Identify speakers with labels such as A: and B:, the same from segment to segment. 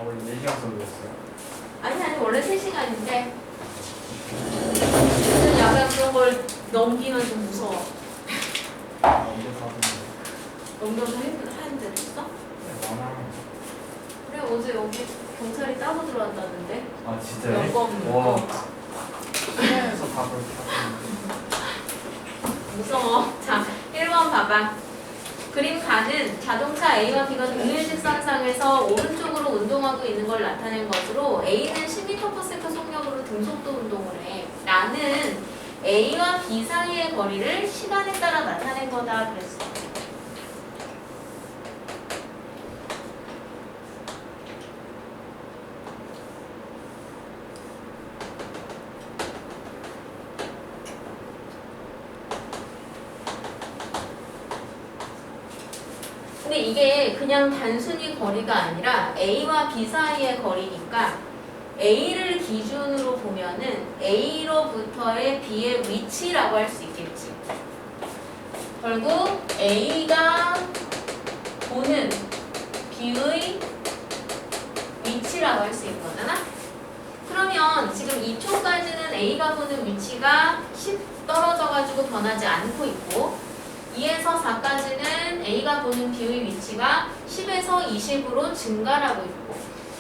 A: 원래 4시간 수업이었어요?
B: 아니 원래 3시간인데 약간 그런 걸 넘기면 좀 무서워.
A: 언제 사던데?
B: 넘겨서 하는 데도 있어?
A: 네, 많아.
B: 그래 어제 여기 경찰이 따고 들어왔다는데.
A: 아, 진짜요?
B: 연금.
A: 와. 시내에서 다 그렇게 하던데.
B: 무서워. 자, 1번 봐봐. 그림 가는 자동차 A와 B가 동일 직선상에서 오른쪽으로 운동하고 있는 걸 나타낸 것으로 A는 10m/s 속력으로 등속도 운동을 해. 나는 A와 B 사이의 거리를 시간에 따라 나타낸 거다 그랬어. 근데 이게 그냥 단순히 거리가 아니라 A와 B 사이의 거리니까 A를 기준으로 보면은 A로부터의 B의 위치라고 할 수 있겠지. 결국 A가 보는 B의 위치라고 할 수 있는 거잖아. 그러면 지금 2초까지는 A가 보는 위치가 10 떨어져가지고 변하지 않고 있고 2에서 4까지는 A가 보는 B의 위치가 10에서 20으로 증가하고 있고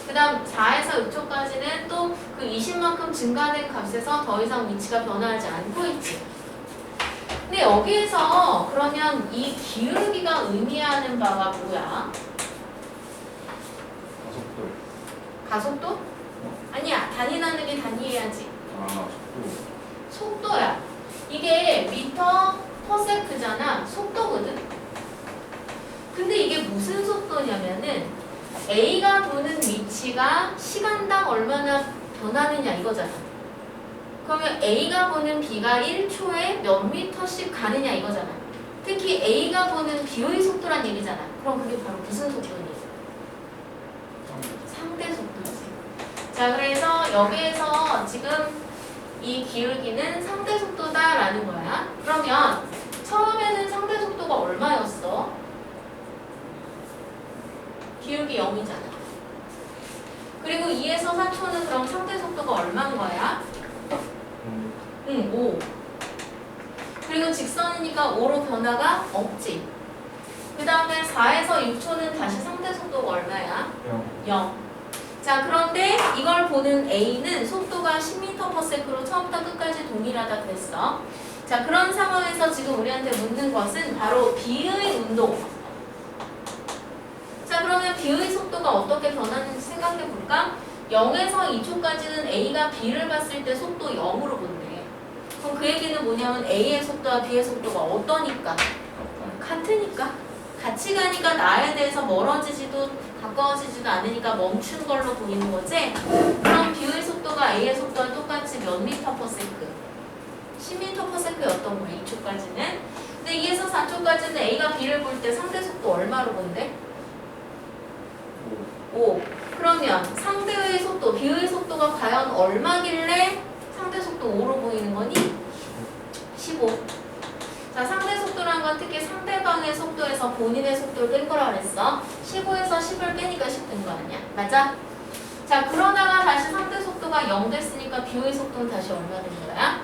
B: 그 다음 4에서 6초까지는 또 그 20만큼 증가된 값에서 더 이상 위치가 변화하지 않고 있지. 근데 여기에서 그러면 이 기울기가 의미하는 바가 뭐야?
A: 가속도.
B: 가속도? 아니야. 단위 나누기 단위 해야지.
A: 아, 속도.
B: 속도야. 이게 미터 퍼세크잖아. 속도거든. 근데 이게 무슨 속도냐면은 A가 보는 위치가 시간당 얼마나 변하느냐 이거잖아. 그러면 A가 보는 B가 1초에 몇 미터씩 가느냐 이거잖아. 특히 A가 보는 B의 속도란 얘기잖아. 그럼 그게 바로 무슨 속도니? 상대 속도지. 자, 그래서 여기에서 지금 이 기울기는 상대 속도다라는 거야. 그러면 처음에는 상대 속도가 얼마였어? 기울기 0이잖아. 그리고 2에서 4초는 그럼 상대 속도가 얼마인 거야? 5. 그리고 직선이니까 5로 변화가 없지. 그 다음에 4에서 6초는 다시 상대 속도가 얼마야? 0. 자, 그런데 이걸 보는 A는 속도가 10m/s로 처음부터 끝까지 동일하다 그랬어. 자, 그런 상황에서 지금 우리한테 묻는 것은 바로 B의 운동. 자, 그러면 B의 속도가 어떻게 변하는지 생각해 볼까? 0에서 2초까지는 A가 B를 봤을 때 속도 0으로 본대. 그럼 그 얘기는 뭐냐면 A의 속도와 B의 속도가 어떠니까? 같으니까. 같이 가니까 나에 대해서 멀어지지도 가까워지지도 않으니까 멈춘 걸로 보이는 거지? 그럼 B의 속도가 A의 속도와 똑같이 몇 미터/s? 10m/s였던 거야, 2초까지는. 근데 2에서 4초까지는 A가 B를 볼 때 상대 속도 얼마로 본대? 5. 그러면 상대의 속도, B의 속도가 과연 얼마길래 상대 속도 5로 보이는 거니? 15. 자, 상대 속도란 건 특히 상대방의 속도에서 본인의 속도를 뺀 거라 그랬어. 15에서 10을 빼니까 10 된 거 아니야? 맞아? 자, 그러다가 다시 상대 속도가 0 됐으니까 B의 속도는 다시 얼마 된 거야?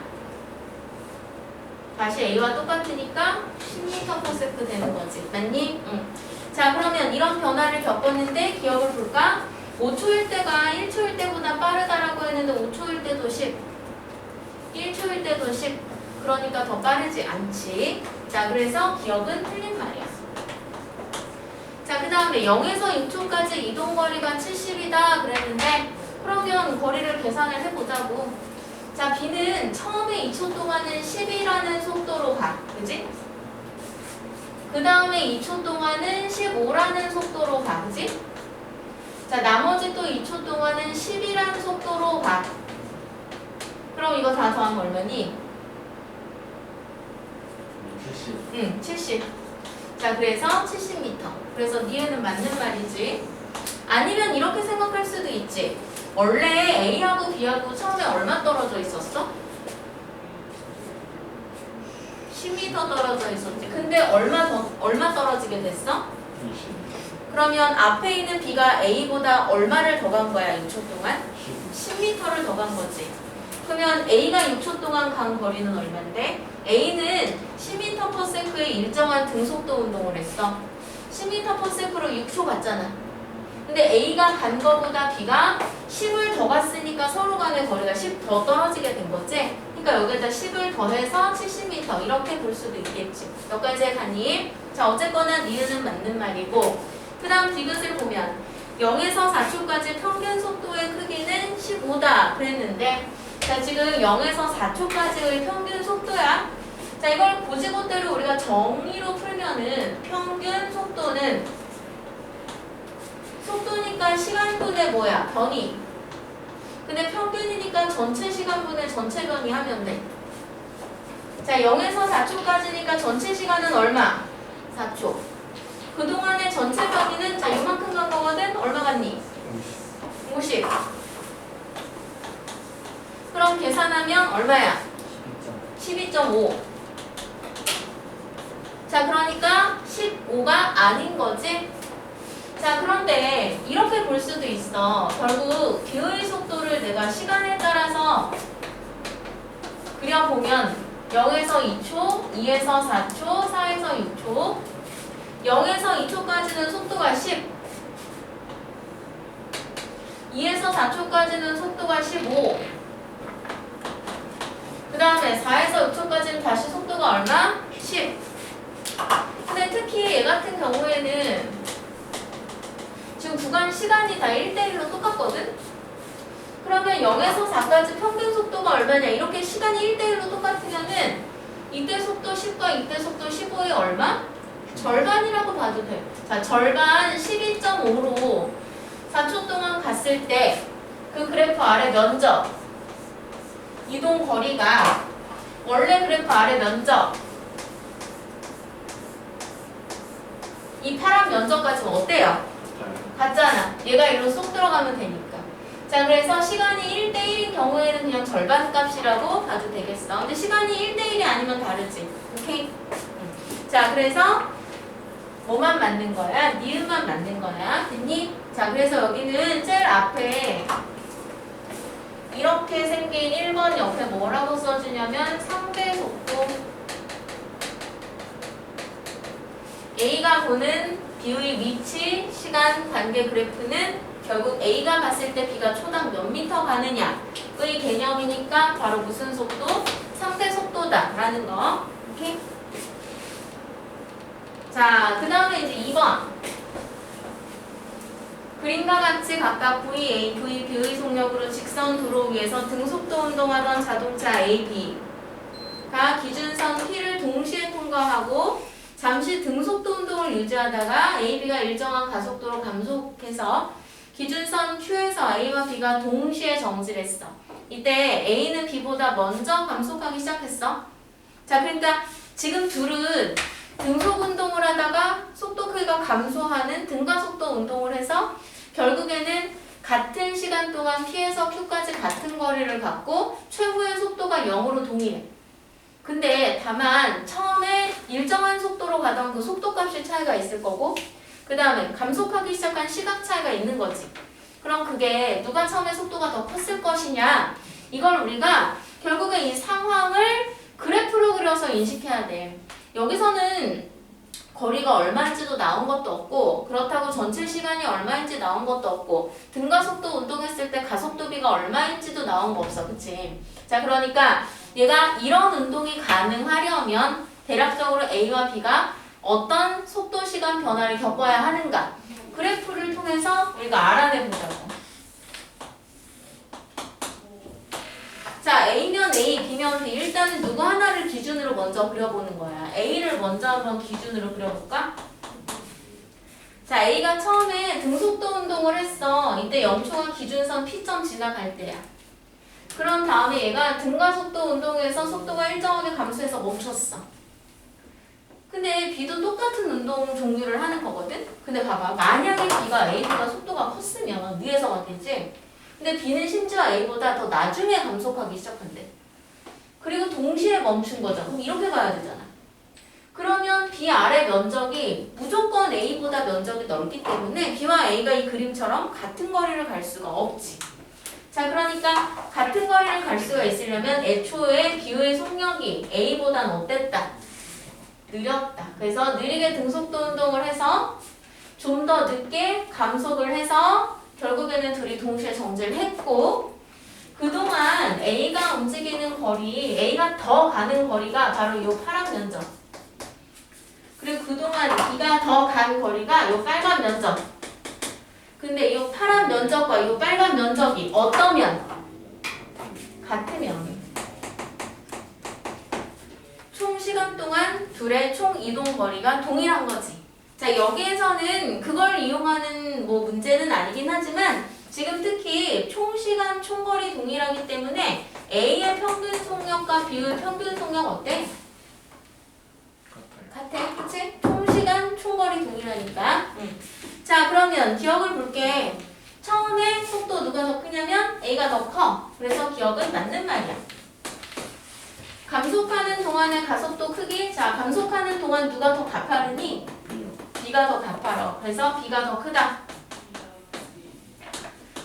B: 다시 A와 똑같으니까 10m/s 되는 거지. 맞니? 응. 자, 그러면 이런 변화를 겪었는데 기억을 볼까? 5초일 때가 1초일 때보다 빠르다라고 했는데 5초일 때도 10, 1초일 때도 10. 그러니까 더 빠르지 않지. 자, 그래서 기억은 틀린 말이야. 자, 그 다음에 0에서 6초까지 이동거리가 70이다 그랬는데 그러면 거리를 계산을 해보자고. 자, B는 처음에 2초 동안은 10이라는 속도로 가. 그지? 그 다음에 2초 동안은 15라는 속도로 가. 그지? 자, 나머지 또 2초 동안은 10이라는 속도로 가. 그럼 이거 다 더하면 얼마니?
A: 70.
B: 응, 70. 자, 그래서 70m. 그래서 니은은 맞는 말이지. 아니면 이렇게 생각할 수도 있지. 원래 A하고 B하고 처음에 얼마 떨어져 있었어? 10m 떨어져 있었지. 근데 얼마 떨어지게 됐어?
A: 20.
B: 그러면 앞에 있는 B가 A보다 얼마를 더 간 거야 6초 동안? 10m를 더 간 거지. 그러면 A가 6초 동안 간 거리는 얼마인데? A는 10m/s의 일정한 등속도 운동을 했어. 10m/s로 6초 갔잖아. 근데 A가 간 거보다 B가 10을 더 갔으니까 서로 간의 거리가 10 더 떨어지게 된 거지. 그러니까 여기다 10을 더해서 70m 이렇게 볼 수도 있겠지. 여기까지 가니? 자, 어쨌거나 니은은 맞는 말이고, 그 다음 디귿을 보면 0에서 4초까지 평균 속도의 크기는 15다 그랬는데, 자, 지금 0에서 4초까지의 평균 속도야. 자, 이걸 고지고대로 우리가 정의로 풀면은 평균 속도는 속도니까 시간분의 뭐야? 변이. 근데 평균이니까 전체 시간분의 전체 변이 하면 돼. 자, 0에서 4초까지니까 전체 시간은 얼마? 4초. 그동안의 전체 변이는 자, 이만큼 간 거거든? 얼마 갔니? 50. 그럼 계산하면 얼마야? 12.5. 자, 그러니까 15가 아닌 거지? 자, 그런데 이렇게 볼 수도 있어. 결국 B의 속도를 내가 시간에 따라서 그려보면 0에서 2초, 2에서 4초, 4에서 6초, 0에서 2초까지는 속도가 10, 2에서 4초까지는 속도가 15, 그 다음에 4에서 6초까지는 다시 속도가 얼마? 10. 근데 특히 얘 같은 경우에는 지금 구간 시간이 다 1대1로 똑같거든? 그러면 0에서 4까지 평균 속도가 얼마냐? 이렇게 시간이 1대1로 똑같으면은 이때 속도 10과 이때 속도 15의 얼마? 절반이라고 봐도 돼. 자, 절반 12.5로 4초 동안 갔을 때 그 그래프 아래 면적, 이동 거리가 원래 그래프 아래 면적, 이 파란 면적까지 어때요? 같잖아. 얘가 이리로 쏙 들어가면 되니까. 자, 그래서 시간이 1대1인 경우에는 그냥 절반 값이라고 봐도 되겠어. 근데 시간이 1대1이 아니면 다르지. 오케이? 자, 그래서 뭐만 맞는 거야? 니은만 맞는 거야. 됐니? 자, 그래서 여기는 제일 앞에 이렇게 생긴 1번 옆에 뭐라고 써주냐면 상대 속도. A가 보는 B의 위치, 시간, 관계 그래프는 결국 A가 봤을 때 B가 초당 몇 미터 가느냐의 개념이니까 바로 무슨 속도? 상대 속도다 라는 거. 오케이? 자, 그 다음에 이제 2번. 그림과 같이 각각 VA, VB의 속력으로 직선 도로 위에서 등속도 운동하던 자동차 A, B가 기준선 P를 동시에 통과하고 잠시 등속도 운동을 유지하다가 A, B가 일정한 가속도로 감속해서 기준선 Q에서 A와 B가 동시에 정지했어. 이때 A는 B보다 먼저 감속하기 시작했어. 자, 그러니까 지금 둘은 등속 운동을 하다가 속도 크기가 감소하는 등가속도 운동을 해서 결국에는 같은 시간 동안 P에서 Q까지 같은 거리를 갖고 최후의 속도가 0으로 동일해. 근데 다만 처음에 일정한 속도로 가던 그 속도값의 차이가 있을 거고 그 다음에 감속하기 시작한 시각 차이가 있는 거지. 그럼 그게 누가 처음에 속도가 더 컸을 것이냐, 이걸 우리가 결국에 이 상황을 그래프로 그려서 인식해야 돼. 여기서는 거리가 얼마인지도 나온 것도 없고 그렇다고 전체 시간이 얼마인지 나온 것도 없고 등가속도 운동했을 때 가속도비가 얼마인지도 나온 거 없어. 그치? 자, 그러니까 얘가 이런 운동이 가능하려면 대략적으로 A와 B가 어떤 속도 시간 변화를 겪어야 하는가 그래프를 통해서 우리가 알아내보자고. 자, A면 A, B면 B. 일단은 누구 하나를 기준으로 먼저 그려보는 거야. A를 먼저 한번 기준으로 그려볼까? 자, A가 처음에 등속도 운동을 했어. 이때 0초가 기준선 P점 지나갈 때야. 그런 다음에 얘가 등가속도 운동에서 속도가 일정하게 감소해서 멈췄어. 근데 B도 똑같은 운동 종류를 하는 거거든? 근데 봐봐. 만약에 B가 A보다 속도가 컸으면 위에서 갔겠지? 근데 B는 심지어 A보다 더 나중에 감속하기 시작한대. 그리고 동시에 멈춘 거죠. 그럼 이렇게 가야 되잖아. 그러면 B 아래 면적이 무조건 A보다 면적이 넓기 때문에 B와 A가 이 그림처럼 같은 거리를 갈 수가 없지. 자, 그러니까 같은 거리를 갈 수가 있으려면 애초에 B의 속력이 A보다는 어땠다? 느렸다. 그래서 느리게 등속도 운동을 해서 좀 더 늦게 감속을 해서 결국에는 둘이 동시에 정지를 했고, 그동안 A가 움직이는 거리, A가 더 가는 거리가 바로 이 파란 면적. 그리고 그동안 B가 더 간 거리가 이 빨간 면적. 근데 이 파란 면적과 이 빨간 면적이 어떠면? 같으면. 총 시간 동안 둘의 총 이동 거리가 동일한 거지. 자, 여기에서는 그걸 이용하는 뭐 문제는 아니긴 하지만 지금 특히 총 시간, 총 거리 동일하기 때문에 A의 평균 속력과 B의 평균 속력 어때? 같아. 그치? 총 시간, 총 거리 동일하니까. 자, 그러면 기억을 볼게. 처음에 속도 누가 더 크냐면 A가 더 커. 그래서 기억은 맞는 말이야. 감속하는 동안의 가속도 크기. 자, 감속하는 동안 누가 더 가파르니? B가 더 가파러. 그래서 B가 더 크다.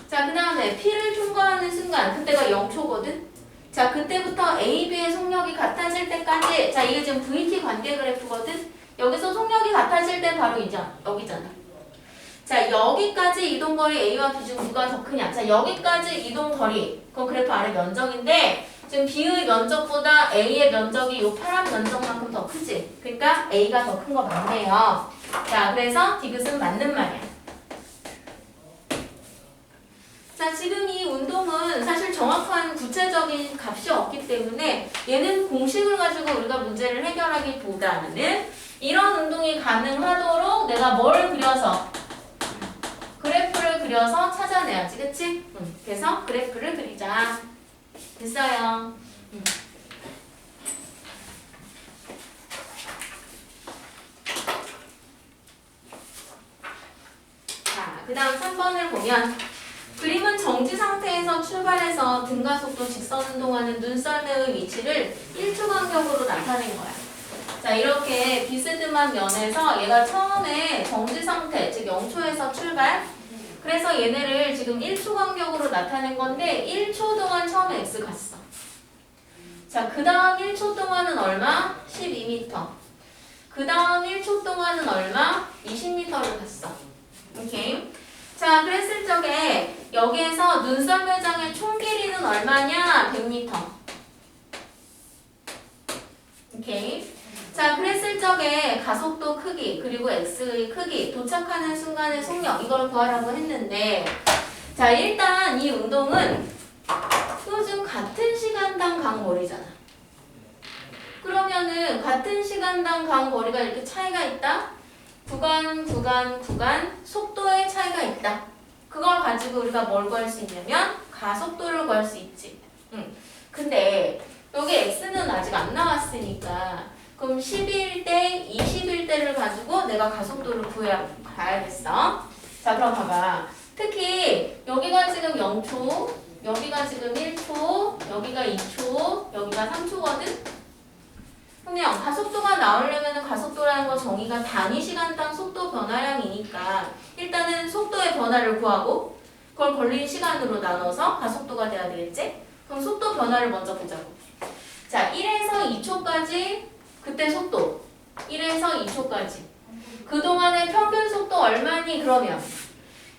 B: 자, 그 다음에 P를 통과하는 순간 그때가 0초거든. 자, 그때부터 A, B의 속력이 같아질 때까지. 자, 이게 지금 VT 관계 그래프거든. 여기서 속력이 같아질 때 바로 여기잖아. 자, 여기까지 이동거리 A와 B 중 누가 더 크냐. 자, 여기까지 이동거리. 그건 그래프 아래 면적인데 지금 B의 면적보다 A의 면적이 이 파란 면적만큼 더 크지. 그러니까 A가 더 큰 거 맞네요. 자, 그래서 디귿은 맞는 말이야. 자, 지금 이 운동은 사실 정확한 구체적인 값이 없기 때문에 얘는 공식을 가지고 우리가 문제를 해결하기보다는 이런 운동이 가능하도록 내가 뭘 그려서 그래프를 그려서 찾아내야지. 그치? 그래서 그래프를 그리자. 됐어요. 자, 그 다음 3번을 보면 그림은 정지 상태에서 출발해서 등가속도 직선 운동하는 눈썰매의 위치를 1초 간격으로 나타낸 거야. 자, 이렇게 비스듬한 면에서 얘가 처음에 정지 상태, 즉 0초에서 출발. 그래서 얘네를 지금 1초 간격으로 나타낸 건데 1초 동안 처음에 x 갔어. 자, 그 다음 1초 동안은 얼마? 12m. 그 다음 1초 동안은 얼마? 20m를 갔어. 오케이. 자, 그랬을 적에 여기에서 눈썰매장의 총 길이는 얼마냐? 100m. 오케이. 자, 그랬을 적에 가속도 크기 그리고 x의 크기 도착하는 순간의 속력 이걸 구하라고 했는데, 자, 일단 이 운동은 요즘 같은 시간당 간 거리잖아. 그러면은 같은 시간당 간 거리가 이렇게 차이가 있다? 구간 속도의 차이가 있다. 그걸 가지고 우리가 뭘 구할 수 있냐면 가속도를 구할 수 있지. 근데 여기 x는 아직 안 나왔으니까 그럼 11대, 21대를 가지고 내가 가속도를 구해야겠어. 자, 그럼 봐봐. 특히 여기가 지금 0초, 여기가 지금 1초, 여기가 2초, 여기가 3초거든? 그러면 가속도가 나오려면 가속도라는 거 정의가 단위 시간당 속도 변화량이니까 일단은 속도의 변화를 구하고 그걸 걸린 시간으로 나눠서 가속도가 돼야 되겠지? 그럼 속도 변화를 먼저 보자고. 자, 1에서 2초까지 그때 속도 1에서 2초까지 그동안의 평균 속도 얼마니? 그러면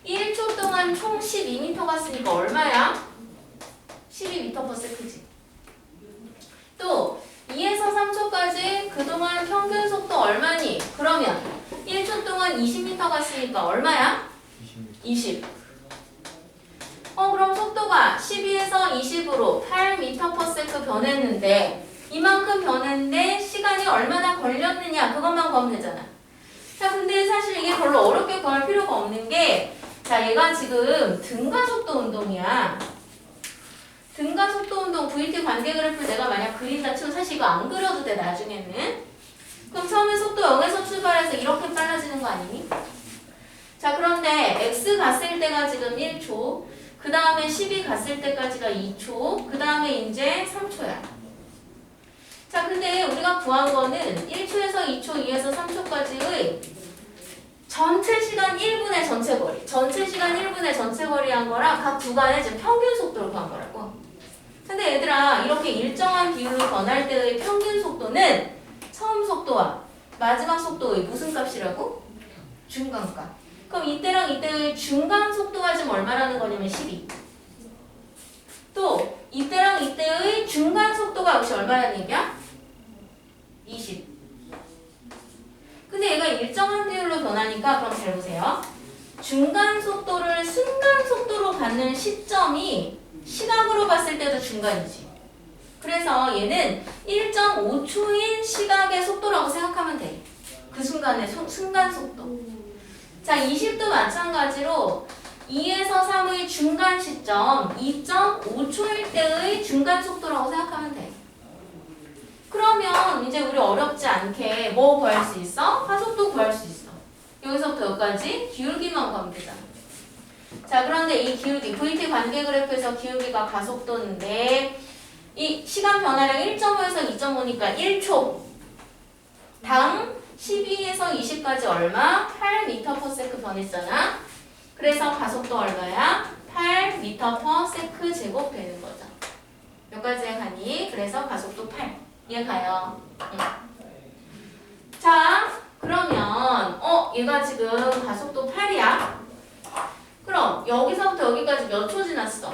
B: 1초 동안 총 12m 갔으니까 얼마야? 12m/s지. 또 2에서 3초까지 그동안 평균 속도 얼마니? 그러면 1초 동안 20m 갔으니까 얼마야? 20. 그럼 속도가 12에서 20으로 8m/s 변했는데 이만큼 변했는데 시간이 얼마나 걸렸느냐 그것만 구하면 되잖아. 자, 근데 사실 이게 별로 어렵게 구할 필요가 없는 게, 자, 얘가 지금 등가속도 운동이야. 등가속도 운동 VT 관계 그래프를 내가 만약 그린다 치고 사실 이거 안 그려도 돼 나중에는. 그럼 처음에 속도 0에서 출발해서 이렇게 빨라지는 거 아니니? 자, 그런데 x 갔을 때가 지금 1초, 그 다음에 12 갔을 때까지가 2초, 그 다음에 이제 3초야. 자, 근데 우리가 구한 거는 1초에서 2초, 2에서 3초까지의 전체 시간 1분의 전체 거리. 전체 시간 1분의 전체 거리 한 거랑 각 구간의 지금 평균 속도를 구한 거라고. 근데 얘들아, 이렇게 일정한 비율로 변할 때의 평균 속도는 처음 속도와 마지막 속도의 무슨 값이라고? 중간값. 그럼 이때랑 이때의 중간 속도가 지금 얼마라는 거냐면 12. 또 이때랑 이때의 중간 속도가 역시 얼마라는 얘기야? 20. 근데 얘가 일정한 비율로 변하니까 그럼 잘 보세요. 중간 속도를 순간 속도로 갖는 시점이 시각으로 봤을 때도 중간이지. 그래서 얘는 1.5초인 시각의 속도라고 생각하면 돼. 그 순간의 순간 속도. 자, 20도 마찬가지로 2에서 3의 중간 시점 2.5초일 때의 중간 속도라고 생각하면 돼. 그러면 이제 우리 어렵지 않게 뭐 구할 수 있어? 하속도 구할 수 있어. 여기서부터 여기까지 기울기만 구하면 되잖아. 자, 그런데 이 기울기, VT 관계 그래프에서 기울기가 가속도인데 이 시간 변화량 1.5에서 2.5니까 1초 당 12에서 20까지 얼마? 8m/s 변했잖아. 그래서 가속도 얼마야? 8m/s 제곱 되는 거죠. 몇 가지에 가니? 그래서 가속도 8. 이해 가요? 응. 자, 그러면 얘가 지금 가속도 8이야. 그럼 여기서부터 여기까지 몇 초 지났어?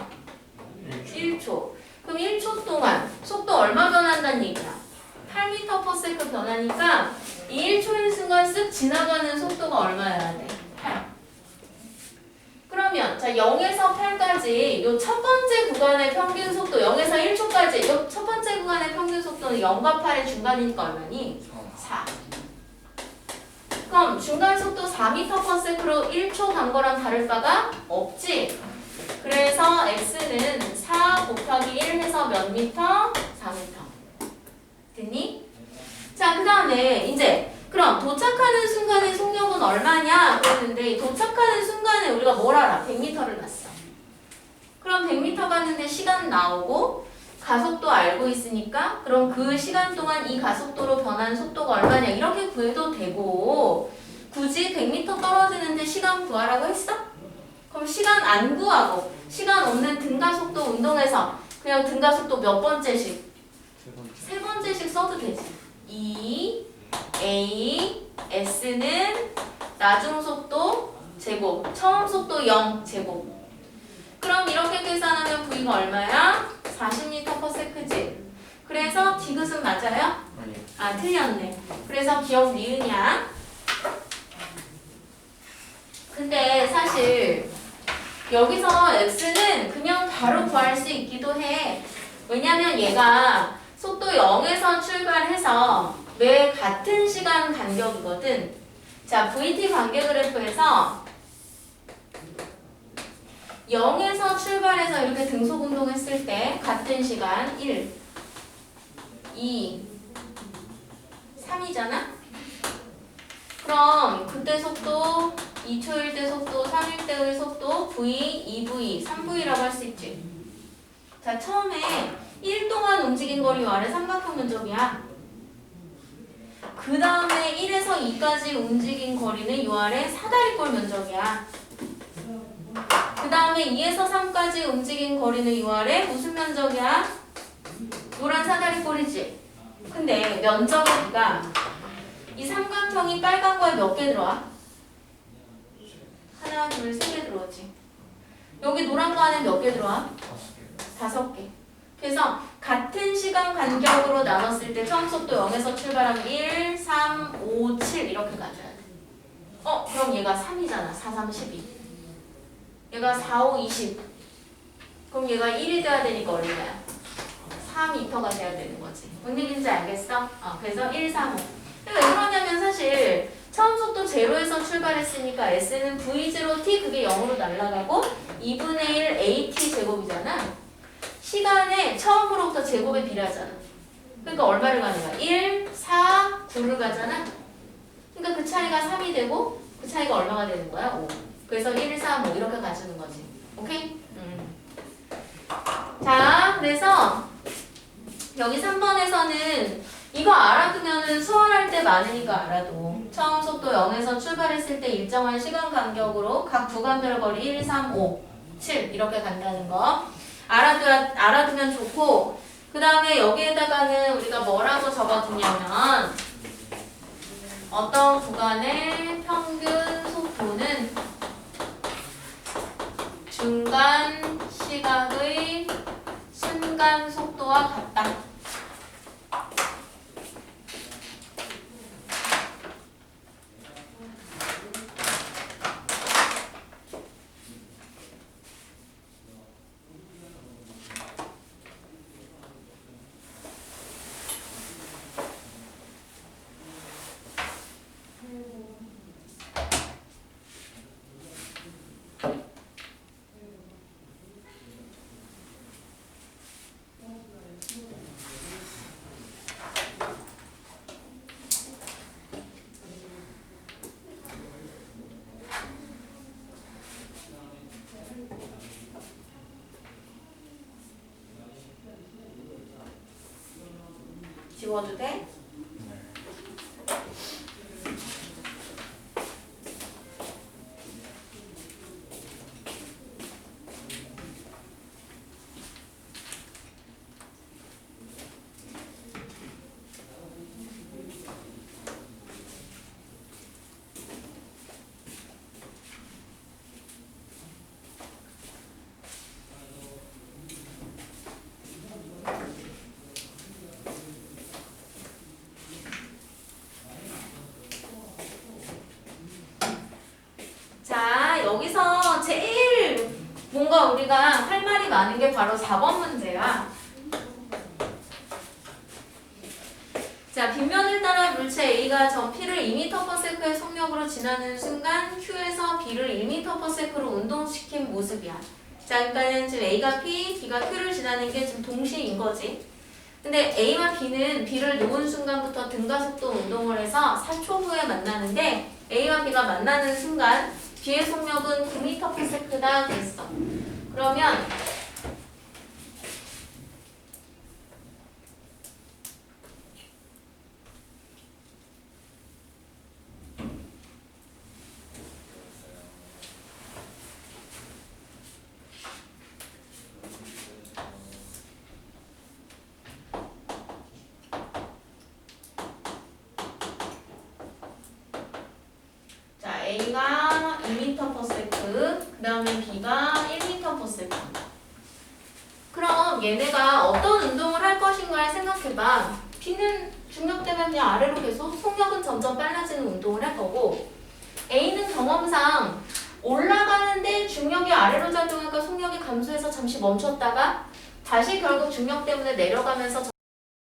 B: 1초. 그럼 1초 동안 속도 얼마 변한다는 얘기야? 8m/s 변하니까 이 1초인 순간 쓱 지나가는 속도가 얼마여야 돼? 8. 그러면 자 0에서 8까지 요 첫 번째 구간의 평균 속도 0에서 1초까지 요 첫 번째 구간의 평균 속도는 0과 8의 중간이니까 얼마니? 4. 그럼 중간 속도 4m/s로 1초 간 거랑 다를 바가 없지? 그래서 x는 4 곱하기 1 해서 몇 미터? 4m. 됐니? 자, 그 다음에 이제 그럼 도착하는 순간의 속력은 얼마냐? 그랬는데 이 도착하는 순간에 우리가 뭘 알아? 100m를 났어. 그럼 100m 갔는데 시간 나오고 가속도 알고 있으니까 그럼 그 시간 동안 이 가속도로 변한 속도가 얼마냐? 이렇게 구해도 되고 굳이 100m 떨어지는데 시간 구하라고 했어? 그럼 시간 안 구하고 시간 없는 등가속도 운동에서 그냥 등가속도 몇 번째씩? 세 번째씩 써도 되지. 2 A, S는 나중 속도 제곱, 처음 속도 0 제곱. 그럼 이렇게 계산하면 V가 얼마야? 40m/s지. 그래서 디귿은 맞아요?
A: 아니요.
B: 아, 틀렸네. 그래서 기억 니은이야. 근데 사실 여기서 X는 그냥 바로 구할 수 있기도 해. 왜냐면 얘가 속도 0에서 출발해서 매 같은 시간 간격이거든. 자, VT 관계 그래프에서 0에서 출발해서 이렇게 등속 운동했을 때 같은 시간 1, 2, 3이잖아? 그럼 그때 속도 2초일 때 속도, 3일 때의 속도 V, 2V, 3V라고 할 수 있지. 자, 처음에 1 동안 움직인 거리 아래 삼각형 면적이야. 그 다음에 1에서 2까지 움직인 거리는 요 아래 사다리꼴 면적이야. 그 다음에 2에서 3까지 움직인 거리는 요 아래 무슨 면적이야? 노란 사다리꼴이지. 근데 면적의 비가 이 삼각형이 빨간 거에 몇 개 들어와? 하나, 둘, 세 개 들어오지. 여기 노란 거 안에 몇 개 들어와? 5개. 그래서 같은 시간 간격으로 나눴을 때 처음 속도 0에서 출발하면 1, 3, 5, 7 이렇게 가져야 돼. 그럼 얘가 3이잖아. 4, 3, 12. 얘가 4, 5, 20. 그럼 얘가 1이 돼야 되니까 얼마야? 4m가 돼야 되는 거지. 뭔 얘기인지 알겠어? 그래서 1, 3, 5. 왜 그러냐면 사실 처음 속도 0에서 출발했으니까 S는 V0t 그게 0으로 날아가고 2분의 1 AT 제곱이잖아. 시간에 처음으로부터 제곱에 비례하잖아. 그러니까 얼마를 가는 거야? 1, 4, 9를 가잖아. 그러니까 그 차이가 3이 되고 그 차이가 얼마가 되는 거야? 5. 그래서 1, 3, 5 이렇게 가주는 거지. 오케이? 자, 그래서 여기 3번에서는 이거 알아두면은 수월할 때 많으니까 알아도. 처음 속도 0에서 출발했을 때 일정한 시간 간격으로 각 구간별 거리 1, 3, 5, 7 이렇게 간다는 거. 알아두면 좋고, 그 다음에 여기에다가는 우리가 뭐라고 적어두냐면 어떤 구간의 평균 속도는 중간 시각의 순간 속도와 같다. 지워도 돼? 자, 여기서 제일 뭔가 우리가 할 말이 많은 게 바로 4번 문제야. 자, 빗면을 따라 물체 A가 전 P를 2m/s의 속력으로 지나는 순간 Q에서 B를 1m/s로 운동시킨 모습이야. 자, 그러니까는 지금 A가 P, B가 Q를 지나는 게 지금 동시인 거지. 근데 A와 B는 B를 놓은 순간부터 등가속도 운동을 해서 4초 후에 만나는데 A와 B가 만나는 순간 B의 속력은 9m/s다 됐어. 그러면 자, A가 2m/s, 그 다음에 B가 1m/s. 그럼 얘네가 어떤 운동을 할 것인가를 생각해봐. B는 중력 때문에 그냥 아래로 계속, 속력은 점점 빨라지는 운동을 할 거고, A는 경험상 올라가는데 중력이 아래로 작용하니까 속력이 감소해서 잠시 멈췄다가 다시 결국 중력 때문에 내려가면서